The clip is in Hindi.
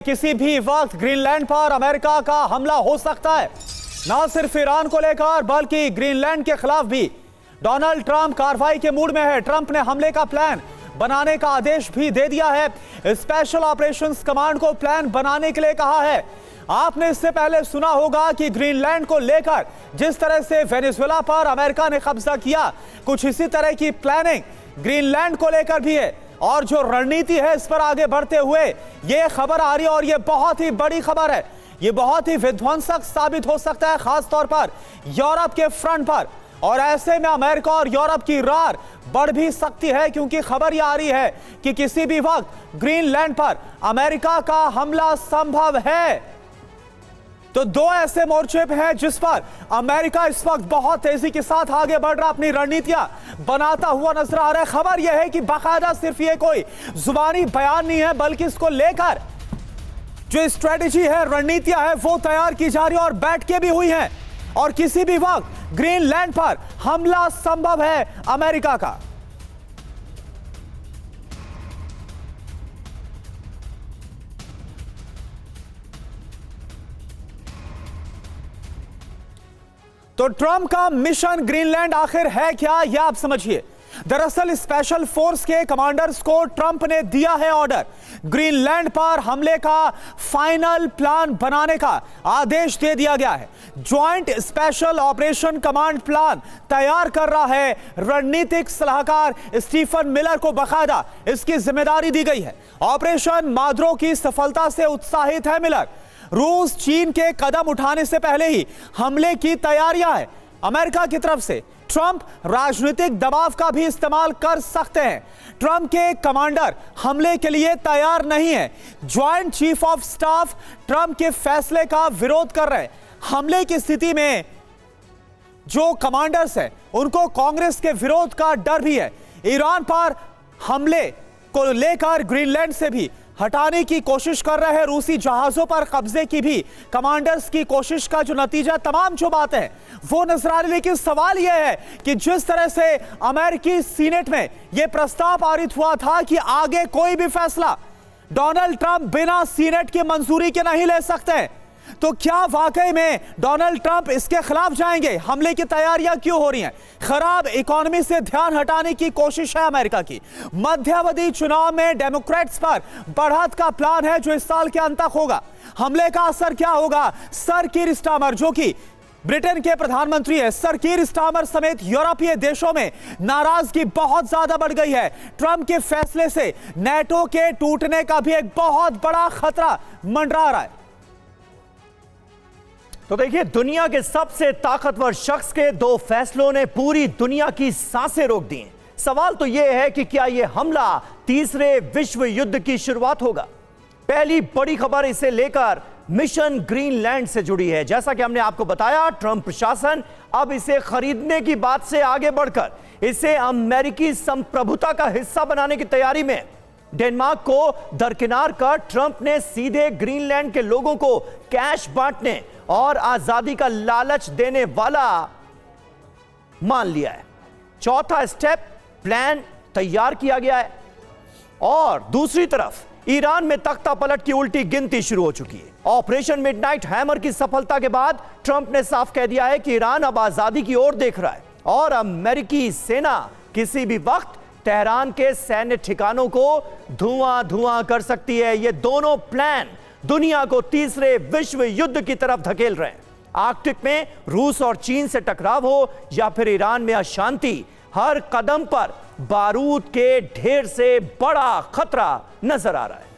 किसी भी वक्त ग्रीनलैंड पर अमेरिका का हमला हो सकता है। न सिर्फ ईरान को लेकर बल्कि ग्रीनलैंड के खिलाफ भी डोनाल्ड ट्रंप कार्रवाई के मूड में है। ट्रंप ने हमले का प्लान बनाने का आदेश भी दे दिया है। स्पेशल ऑपरेशंस कमांड को प्लान बनाने के लिए कहा है। आपने इससे पहले सुना होगा कि ग्रीनलैंड को लेकर जिस तरह से वेनेजुएला पर अमेरिका ने कब्जा किया, कुछ इसी तरह की प्लानिंग ग्रीनलैंड को लेकर भी है। और जो रणनीति है इस पर आगे बढ़ते हुए यह खबर आ रही है और यह बहुत ही बड़ी खबर है। यह बहुत ही विध्वंसक साबित हो सकता है, खास तौर पर यूरोप के फ्रंट पर। और ऐसे में अमेरिका और यूरोप की रार बढ़ भी सकती है, क्योंकि खबर यह आ रही है कि किसी भी वक्त ग्रीनलैंड पर अमेरिका का हमला संभव है। तो दो ऐसे मोर्चे हैं जिस पर अमेरिका इस वक्त बहुत तेजी के साथ आगे बढ़ रहा, अपनी रणनीतियां बनाता हुआ नजर आ रहा है। खबर यह है कि बाकायदा सिर्फ ये कोई जुबानी बयान नहीं है, बल्कि इसको लेकर जो स्ट्रेटेजी है, रणनीतियां है, वो तैयार की जा रही है और बैठकें भी हुई हैं। और किसी भी वक्त ग्रीनलैंड पर हमला संभव है अमेरिका का। तो ट्रंप का मिशन ग्रीनलैंड आखिर है क्या, यह आप समझिए। दरअसल स्पेशल फोर्स के कमांडर्स को ट्रंप ने दिया है ऑर्डर। ग्रीनलैंड पर हमले का फाइनल प्लान बनाने का आदेश दे दिया गया है। Joint special operation command plan तैयार कर रहा है। रणनीतिक सलाहकार स्टीफन मिलर को बाकायदा इसकी जिम्मेदारी दी गई है। ऑपरेशन माद्रो की सफलता से उत्साहित है मिलर। रूस चीन के कदम उठाने से पहले ही हमले की तैयारियां है अमेरिका की तरफ से। ट्रंप राजनीतिक दबाव का भी इस्तेमाल कर सकते हैं। ट्रंप के कमांडर हमले के लिए तैयार नहीं है। Joint chief of staff Trump के फैसले का विरोध कर रहे हैं। हमले की स्थिति में जो कमांडर्स हैं उनको कांग्रेस के विरोध का डर भी है। ईरान पर हमले को लेकर ग्रीनलैंड से भी हटाने की कोशिश कर रहे हैं। रूसी जहाजों पर कब्जे की भी कमांडर्स की कोशिश का जो नतीजा, तमाम जो बातें हैं वो नजर आ रही। लेकिन सवाल यह है कि जिस तरह से अमेरिकी सीनेट में यह प्रस्ताव पारित हुआ था कि आगे कोई भी फैसला डोनाल्ड ट्रंप बिना सीनेट की मंजूरी के नहीं ले सकते, तो क्या वाकई में डोनाल्ड ट्रंप इसके खिलाफ जाएंगे? हमले की तैयारियां क्यों हो रही हैं? खराब इकोनॉमी से ध्यान हटाने की कोशिश है अमेरिका की। मध्यावधि चुनाव में डेमोक्रेट्स पर बढ़त का प्लान है जो इस साल के अंत तक होगा। हमले का असर क्या होगा? सर कीर स्टारमर, जो कि ब्रिटेन के प्रधानमंत्री है, सर कीर स्टारमर समेत यूरोपीय देशों में नाराजगी बहुत ज्यादा बढ़ गई है। ट्रंप के फैसले से नेटो के टूटने का भी एक बहुत बड़ा खतरा मंडरा रहा है। तो देखिए, दुनिया के सबसे ताकतवर शख्स के दो फैसलों ने पूरी दुनिया की सांसें रोक दी। सवाल तो यह है कि क्या यह हमला तीसरे विश्व युद्ध की शुरुआत होगा? पहली बड़ी खबर इसे लेकर मिशन ग्रीनलैंड से जुड़ी है। जैसा कि हमने आपको बताया, ट्रंप प्रशासन अब इसे खरीदने की बात से आगे बढ़कर इसे अमेरिकी संप्रभुता का हिस्सा बनाने की तैयारी में। डेनमार्क को दरकिनार कर ट्रंप ने सीधे ग्रीनलैंड के लोगों को कैश बांटने और आजादी का लालच देने वाला मान लिया है। चौथा स्टेप प्लान तैयार किया गया है। और दूसरी तरफ ईरान में तख्ता पलट की उल्टी गिनती शुरू हो चुकी है। ऑपरेशन मिडनाइट हैमर की सफलता के बाद ट्रंप ने साफ कह दिया है कि ईरान अब आजादी की ओर देख रहा है और अमेरिकी सेना किसी भी वक्त तेहरान के सैन्य ठिकानों को धुआं धुआं कर सकती है। ये दोनों प्लान दुनिया को तीसरे विश्व युद्ध की तरफ धकेल रहे हैं। आर्कटिक में रूस और चीन से टकराव हो या फिर ईरान में अशांति, हर कदम पर बारूद के ढेर से बड़ा खतरा नजर आ रहा है।